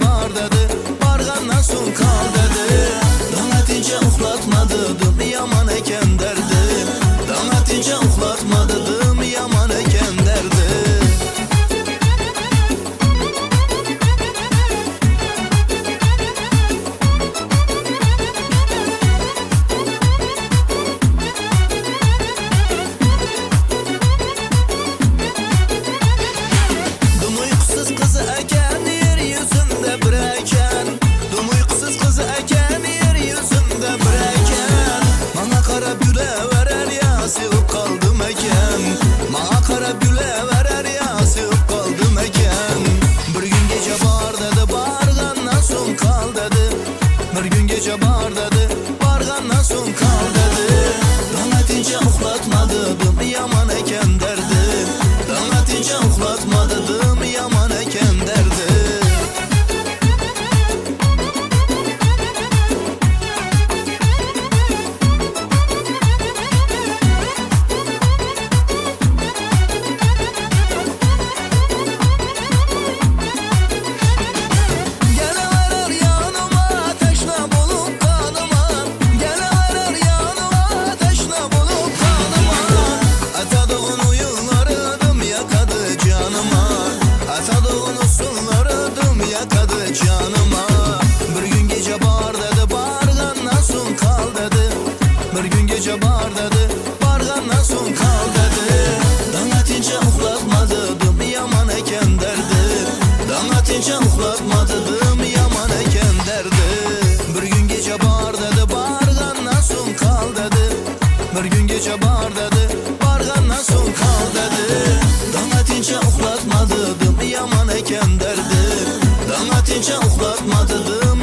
bar dedi, barğandan son kal dedi. Dana tince uxlatma dedim, yaman eken derdi. Dana tince uxlatma dedim, yaman eken derdi. Gece bar dedi, barğandan son kal dedi. Dana tince uxlatma dedim, yaman eken derdi. Dana tince uxlatma dedim, yaman eken derdi. Canıma bir gün gece bar dedi, barğandan son kal dedi. Bir gün gece bar dedi, barğandan son kal dedi. Dana tince uxlatma dedim, yaman eken derdi. Dana tince uxlatma dedim, yaman eken derdi. Bir gün gece bar dedi, barğandan son kal dedi. Bir gün gece bar dedi, barğandan son kal dedi. Dana tince uxlatma dedim, yaman eken derdi. Dana tince uxlatma dedim,